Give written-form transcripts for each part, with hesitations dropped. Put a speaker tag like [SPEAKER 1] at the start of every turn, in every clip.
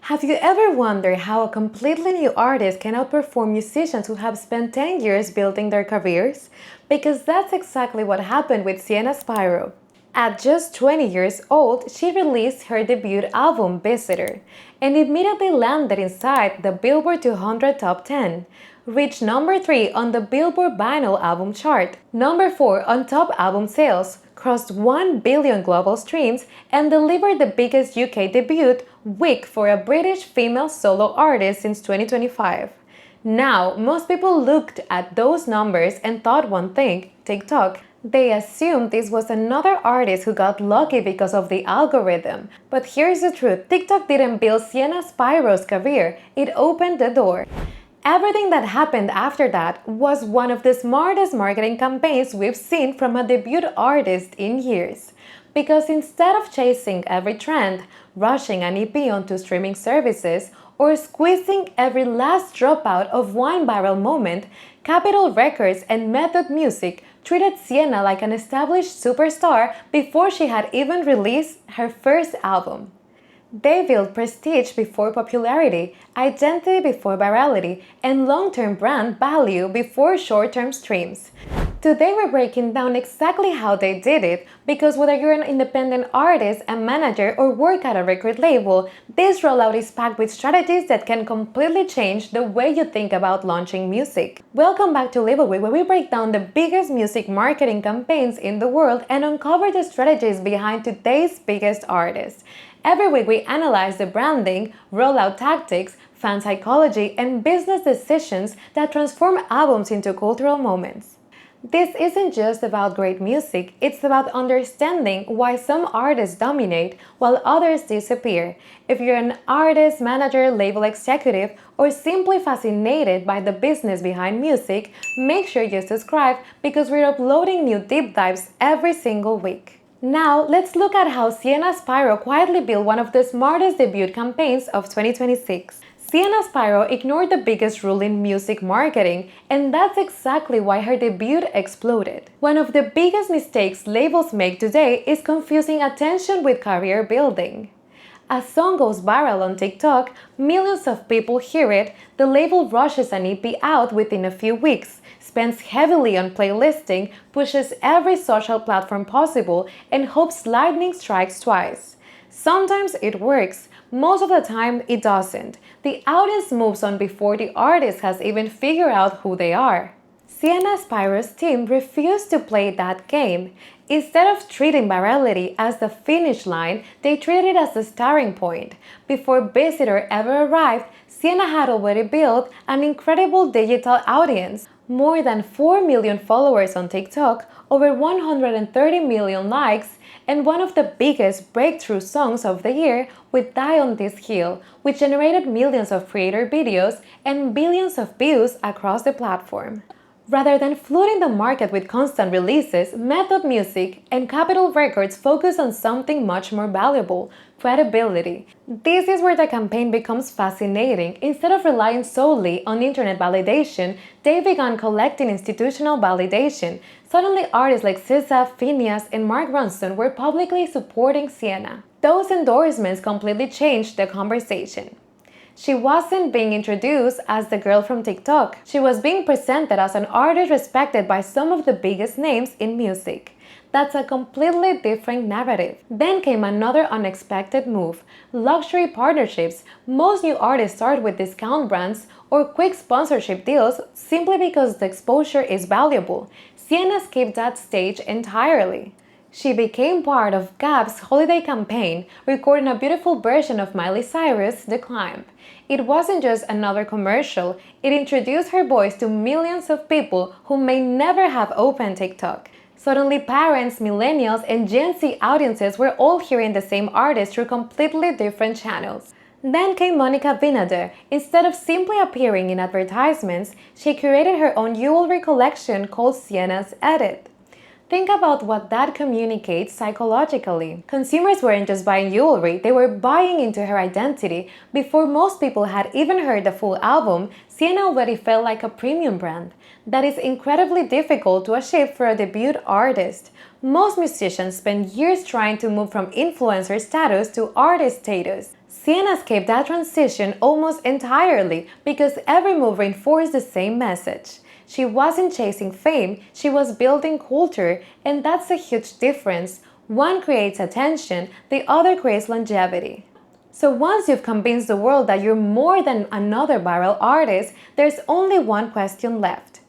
[SPEAKER 1] Have you ever wondered how a completely new artist can outperform musicians who have spent 10 years building their careers? Because that's exactly what happened with Sienna Spiro. At just 20 years old, she released her debut album, Visitor, and immediately landed inside the Billboard 200 Top 10, reached number 3 on the Billboard Vinyl Album chart, number 4 on top album sales, crossed 1 billion global streams, and delivered the biggest UK debut week for a British female solo artist since 2025. Now, most people looked at those numbers and thought one thing: TikTok. They assumed this was another artist who got lucky because of the algorithm. But here's the truth: TikTok didn't build Sienna Spiro's career, it opened the door. Everything that happened after that was one of the smartest marketing campaigns we've seen from a debut artist in years. Because instead of chasing every trend, rushing an EP onto streaming services, or squeezing every last dropout of one viral moment, Capitol Records and Method Music treated Sienna like an established superstar before she had even released her first album. They built prestige before popularity, identity before virality, and long-term brand value before short-term streams. Today we're breaking down exactly how they did it, because whether you're an independent artist, a manager, or work at a record label, this rollout is packed with strategies that can completely change the way you think about launching music. Welcome back to Live Away, where we break down the biggest music marketing campaigns in the world and uncover the strategies behind today's biggest artists. Every week we analyze the branding, rollout tactics, fan psychology, and business decisions that transform albums into cultural moments. This isn't just about great music, it's about understanding why some artists dominate while others disappear. If you're an artist, manager, label executive, or simply fascinated by the business behind music, make sure you subscribe, because we're uploading new deep dives every single week. Now, let's look at how Sienna Spiro quietly built one of the smartest debut campaigns of 2026. Sienna Spiro ignored the biggest rule in music marketing, and that's exactly why her debut exploded. One of the biggest mistakes labels make today is confusing attention with career building. A song goes viral on TikTok, millions of people hear it, the label rushes an EP out within a few weeks, spends heavily on playlisting, pushes every social platform possible, and hopes lightning strikes twice. Sometimes it works, most of the time it doesn't. The audience moves on before the artist has even figured out who they are. Sienna Spiro's team refused to play that game. Instead of treating virality as the finish line, they treated it as the starting point. Before Visitor ever arrived, Sienna had already built an incredible digital audience. More than 4 million followers on TikTok, over 130 million likes, and one of the biggest breakthrough songs of the year with Die on This Hill, which generated millions of creator videos and billions of views across the platform. Rather than flooding the market with constant releases, Method Music and Capitol Records focus on something much more valuable: credibility. This is where the campaign becomes fascinating. Instead of relying solely on internet validation, they began collecting institutional validation. Suddenly, artists like SZA, Phineas, and Mark Ronson were publicly supporting Sienna. Those endorsements completely changed the conversation. She wasn't being introduced as the girl from TikTok. She was being presented as an artist respected by some of the biggest names in music. That's a completely different narrative. Then came another unexpected move: luxury partnerships. Most new artists start with discount brands or quick sponsorship deals simply because the exposure is valuable. Sienna skipped that stage entirely. She became part of Gap's holiday campaign, recording a beautiful version of Miley Cyrus' The Climb. It wasn't just another commercial, it introduced her voice to millions of people who may never have opened TikTok. Suddenly, parents, millennials, and Gen Z audiences were all hearing the same artist through completely different channels. Then came Monica Vinader. Instead of simply appearing in advertisements, she created her own jewelry collection called Sienna's Edit. Think about what that communicates psychologically. Consumers weren't just buying jewelry, they were buying into her identity. Before most people had even heard the full album, Sienna already felt like a premium brand. That is incredibly difficult to achieve for a debut artist. Most musicians spend years trying to move from influencer status to artist status. Sienna escaped that transition almost entirely because every move reinforced the same message. She wasn't chasing fame, she was building culture, and that's a huge difference. One creates attention, the other creates longevity. So once you've convinced the world that you're more than another viral artist, there's only one question left.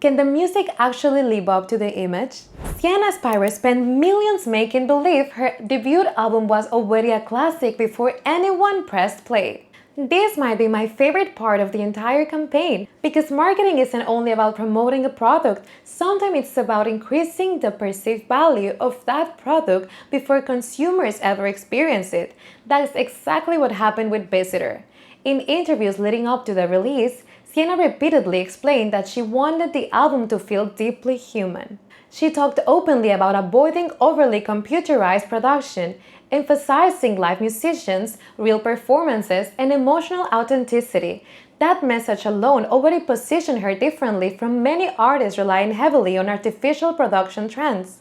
[SPEAKER 1] Can the music actually live up to the image? Sienna Spiro spent millions making believe her debut album was already a classic before anyone pressed play. This might be my favorite part of the entire campaign, because marketing isn't only about promoting a product, sometimes it's about increasing the perceived value of that product before consumers ever experience it. That's exactly what happened with Visitor. In interviews leading up to the release, Sienna repeatedly explained that she wanted the album to feel deeply human. She talked openly about avoiding overly computerized production, emphasizing live musicians, real performances, and emotional authenticity. That message alone already positioned her differently from many artists relying heavily on artificial production trends.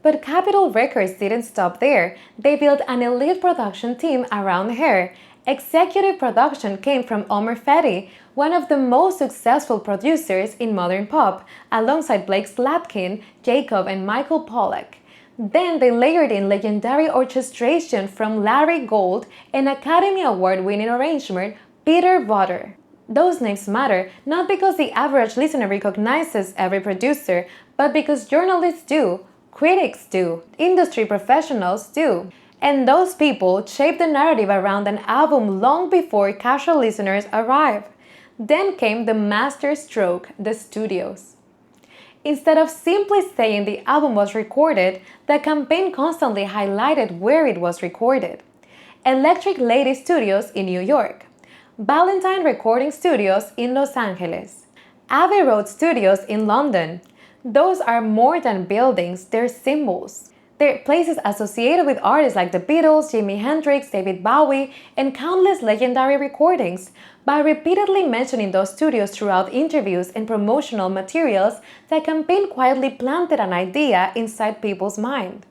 [SPEAKER 1] But Capitol Records didn't stop there. They built an elite production team around her. Executive production came from Omer Fetty, one of the most successful producers in modern pop, alongside Blake Slatkin, Jacob, and Michael Pollack. Then they layered in legendary orchestration from Larry Gold and Academy Award-winning arrangement Peter Butter. Those names matter not because the average listener recognizes every producer, but because journalists do, critics do, industry professionals do. And those people shape the narrative around an album long before casual listeners arrive. Then came the master stroke, the studios. Instead of simply saying the album was recorded, the campaign constantly highlighted where it was recorded. Electric Lady Studios in New York, Valentine Recording Studios in Los Angeles, Abbey Road Studios in London. Those are more than buildings, they're symbols. They're places associated with artists like the Beatles, Jimi Hendrix, David Bowie, and countless legendary recordings. By repeatedly mentioning those studios throughout interviews and promotional materials, the campaign quietly planted an idea inside people's mind.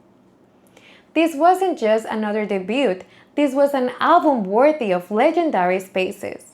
[SPEAKER 1] This wasn't just another debut, this was an album worthy of legendary spaces.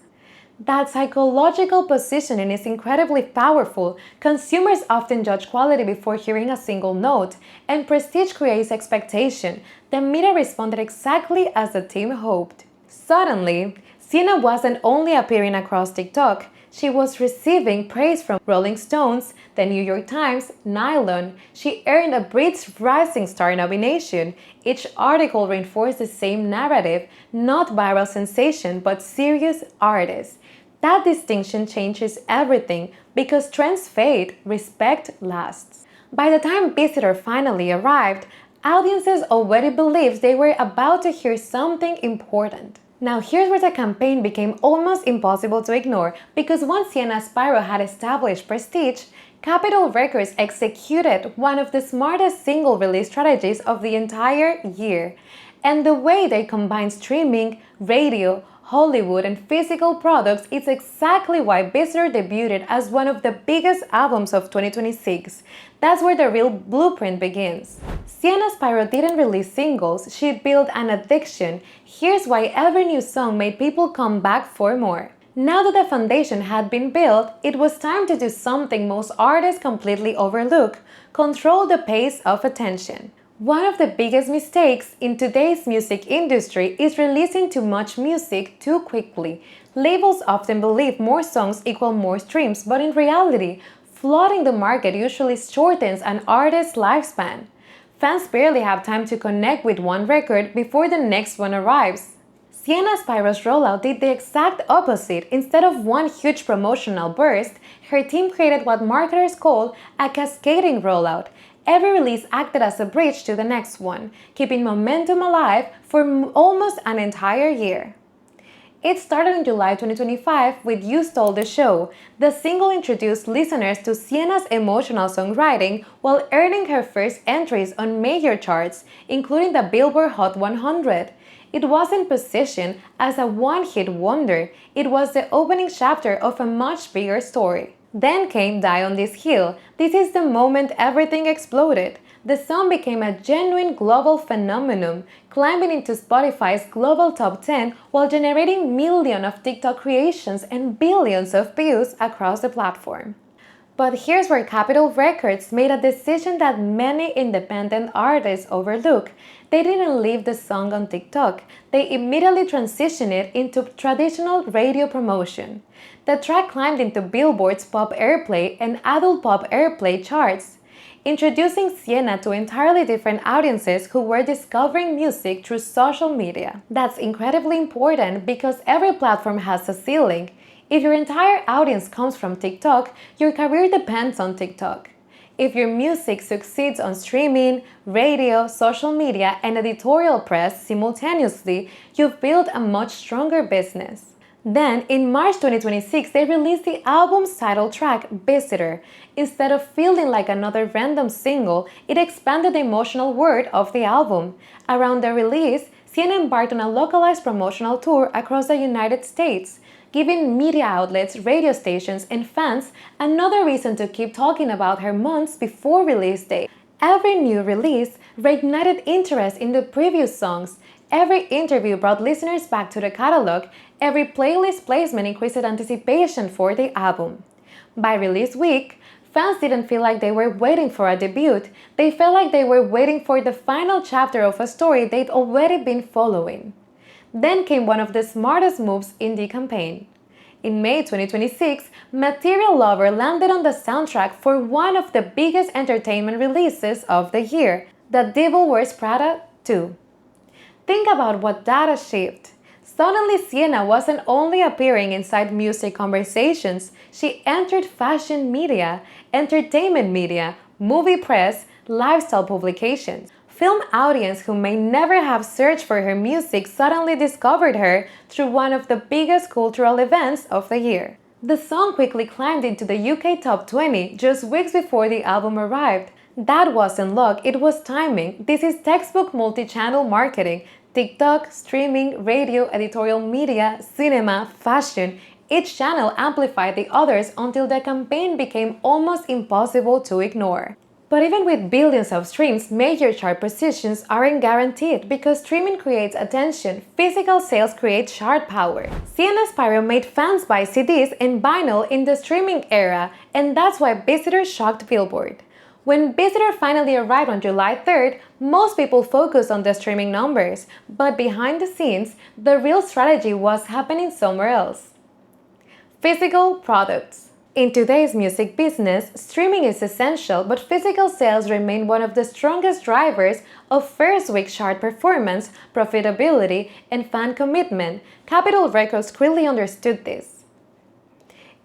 [SPEAKER 1] That psychological positioning is incredibly powerful. Consumers often judge quality before hearing a single note, and prestige creates expectation. The media responded exactly as the team hoped. Suddenly, Sienna wasn't only appearing across TikTok, she was receiving praise from Rolling Stones, the New York Times, Nylon. She earned a Brit's Rising Star nomination. Each article reinforced the same narrative, not viral sensation, but serious artist. That distinction changes everything because trends fade, respect lasts. By the time Visitor finally arrived, audiences already believed they were about to hear something important. Now here's where the campaign became almost impossible to ignore, because once Sienna Spiro had established prestige, Capitol Records executed one of the smartest single release strategies of the entire year. And the way they combined streaming, radio, Hollywood, and physical products is exactly why Visitor debuted as one of the biggest albums of 2026. That's where the real blueprint begins. Sienna Spiro didn't release singles, she built an addiction. Here's why every new song made people come back for more. Now that the foundation had been built, it was time to do something most artists completely overlook: control the pace of attention. One of the biggest mistakes in today's music industry is releasing too much music too quickly. Labels often believe more songs equal more streams, but in reality, flooding the market usually shortens an artist's lifespan. Fans barely have time to connect with one record before the next one arrives. Sienna Spiro's Rollout did the exact opposite. Instead of one huge promotional burst, her team created what marketers call a cascading rollout. Every release acted as a bridge to the next one, keeping momentum alive for almost an entire year. It started in July 2025 with You Stole the Show. The single introduced listeners to Sienna's emotional songwriting while earning her first entries on major charts, including the Billboard Hot 100. It wasn't positioned as a one-hit wonder, it was the opening chapter of a much bigger story. Then came Die on This Hill. This is the moment everything exploded. The song became a genuine global phenomenon, climbing into Spotify's global top 10 while generating millions of TikTok creations and billions of views across the platform. But here's where Capitol Records made a decision that many independent artists overlook. They didn't leave the song on TikTok. They immediately transitioned it into traditional radio promotion. The track climbed into Billboard's Pop Airplay and Adult Pop Airplay charts, introducing Sienna to entirely different audiences who were discovering music through social media. That's incredibly important because every platform has a ceiling. If your entire audience comes from TikTok, your career depends on TikTok. If your music succeeds on streaming, radio, social media, and editorial press simultaneously, you've built a much stronger business. Then, in March 2026, they released the album's title track, Visitor. Instead of feeling like another random single, it expanded the emotional world of the album. Around the release, Sienna embarked on a localized promotional tour across the United States, giving media outlets, radio stations, and fans another reason to keep talking about her months before release date. Every new release reignited interest in the previous songs. Every interview brought listeners back to the catalog. Every playlist placement increased anticipation for the album. By release week, fans didn't feel like they were waiting for a debut. They felt like they were waiting for the final chapter of a story they'd already been following. Then came one of the smartest moves in the campaign. In May 2026, Material Lover landed on the soundtrack for one of the biggest entertainment releases of the year, The Devil Wears Prada 2. Think about what that achieved. Suddenly, Sienna wasn't only appearing inside music conversations, she entered fashion media, entertainment media, movie press, lifestyle publications. Film audience who may never have searched for her music suddenly discovered her through one of the biggest cultural events of the year. The song quickly climbed into the UK top 20 just weeks before the album arrived. That wasn't luck, it was timing. This is textbook multi-channel marketing. TikTok, streaming, radio, editorial media, cinema, fashion. Each channel amplified the others until the campaign became almost impossible to ignore. But even with billions of streams, major chart positions aren't guaranteed because streaming creates attention, physical sales create chart power. Sienna Spiro made fans buy CDs and vinyl in the streaming era, and that's why Visitor shocked Billboard. When Visitor finally arrived on July 3rd, most people focused on the streaming numbers, but behind the scenes, the real strategy was happening somewhere else. Physical products. In today's music business, streaming is essential, but physical sales remain one of the strongest drivers of first-week chart performance, profitability, and fan commitment. Capitol Records clearly understood this.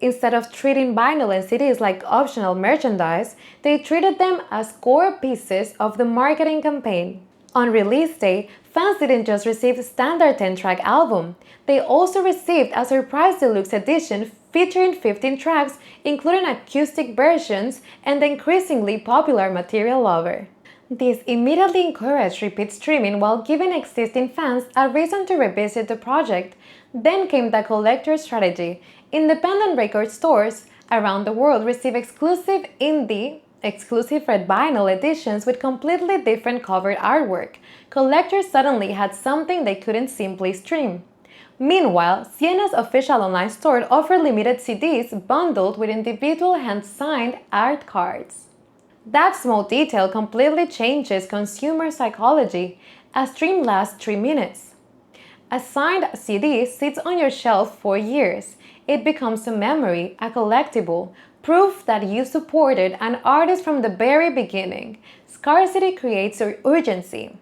[SPEAKER 1] Instead of treating vinyl and CDs like optional merchandise, they treated them as core pieces of the marketing campaign. On release day, fans didn't just receive a standard 10-track album. They also received a surprise deluxe edition featuring 15 tracks, including acoustic versions and the increasingly popular Material Lover. This immediately encouraged repeat streaming while giving existing fans a reason to revisit the project. Then came the collector strategy. Independent record stores around the world receive exclusive red vinyl editions with completely different cover artwork. Collectors suddenly had something they couldn't simply stream. Meanwhile, Sienna's official online store offered limited CDs bundled with individual hand-signed art cards. That small detail completely changes consumer psychology. A stream lasts 3 minutes. A signed CD sits on your shelf for years. It becomes a memory, a collectible, proof that you supported an artist from the very beginning. Scarcity creates urgency.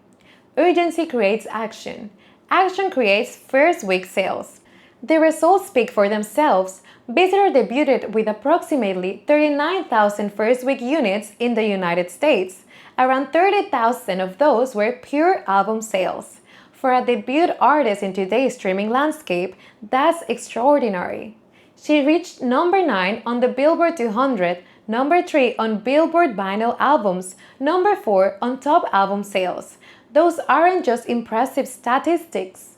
[SPEAKER 1] Urgency creates action. Action creates first-week sales. The results speak for themselves. Visitor debuted with approximately 39,000 first-week units in the United States. Around 30,000 of those were pure album sales. For a debut artist in today's streaming landscape, that's extraordinary. She reached number 9 on the Billboard 200, number 3 on Billboard Vinyl Albums, number 4 on Top Album Sales. Those aren't just impressive statistics.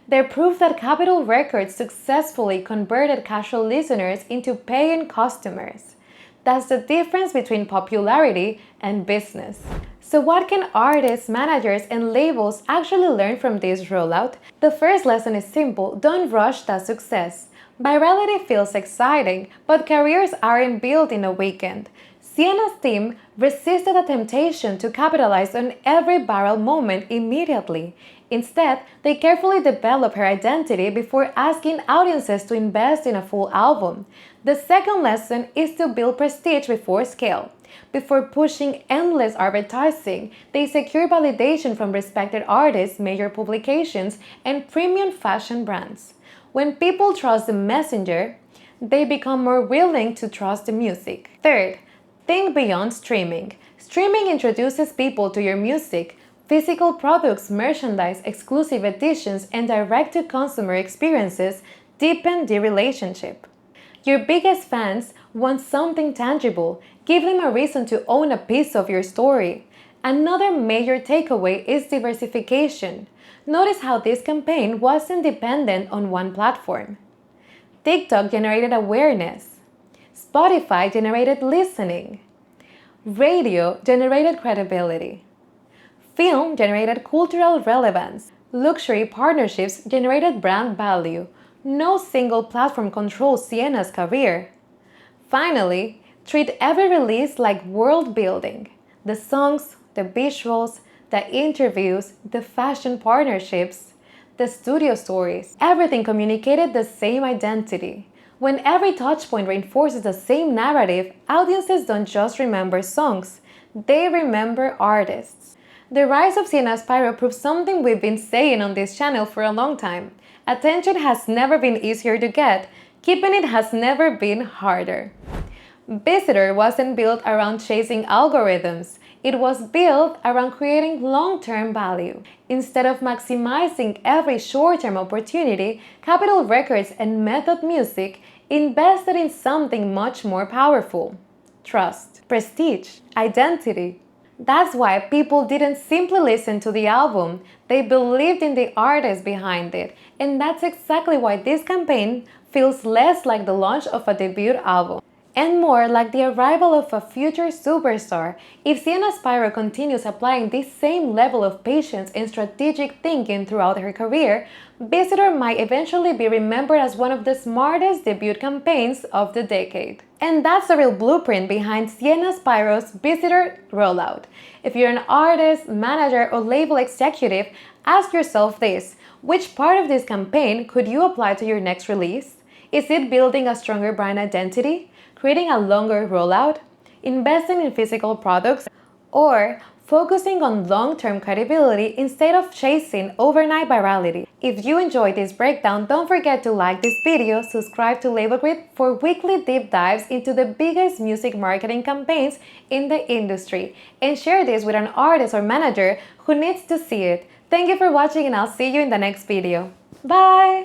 [SPEAKER 1] They're proof that Capitol Records successfully converted casual listeners into paying customers. That's the difference between popularity and business. So what can artists, managers, and labels actually learn from this rollout? The first lesson is simple: don't rush that success. Virality feels exciting, but careers aren't built in a weekend. Sienna's team resisted the temptation to capitalize on every viral moment immediately. Instead, they carefully developed her identity before asking audiences to invest in a full album. The second lesson is to build prestige before scale. Before pushing endless advertising, they secured validation from respected artists, major publications, and premium fashion brands. When people trust the messenger, they become more willing to trust the music. Third, think beyond streaming. Streaming introduces people to your music. Physical products, merchandise, exclusive editions, and direct-to-consumer experiences deepen the relationship. Your biggest fans want something tangible. Give them a reason to own a piece of your story. Another major takeaway is diversification. Notice how this campaign wasn't dependent on one platform. TikTok generated awareness. Spotify generated listening. Radio generated credibility. Film generated cultural relevance. Luxury partnerships generated brand value. No single platform controls Sienna's career. Finally, treat every release like world building. The songs, the visuals, the interviews, the fashion partnerships, the studio stories, everything communicated the same identity. When every touchpoint reinforces the same narrative, audiences don't just remember songs, they remember artists. The rise of Sienna Spiro proves something we've been saying on this channel for a long time. Attention has never been easier to get. Keeping it has never been harder. Visitor wasn't built around chasing algorithms. It was built around creating long-term value. Instead of maximizing every short-term opportunity, Capitol Records and Method Music invested in something much more powerful: trust, prestige, identity. That's why people didn't simply listen to the album, they believed in the artist behind it. And that's exactly why this campaign feels less like the launch of a debut album and more like the arrival of a future superstar. If Sienna Spiro continues applying this same level of patience and strategic thinking throughout her career, Visitor might eventually be remembered as one of the smartest debut campaigns of the decade. And that's the real blueprint behind Sienna Spiro's Visitor rollout. If you're an artist, manager, or label executive, ask yourself this: which part of this campaign could you apply to your next release? Is it building a stronger brand identity, creating a longer rollout, investing in physical products, or focusing on long-term credibility instead of chasing overnight virality? If you enjoyed this breakdown, don't forget to like this video, subscribe to Label Grid for weekly deep dives into the biggest music marketing campaigns in the industry, and share this with an artist or manager who needs to see it. Thank you for watching, and I'll see you in the next video. Bye!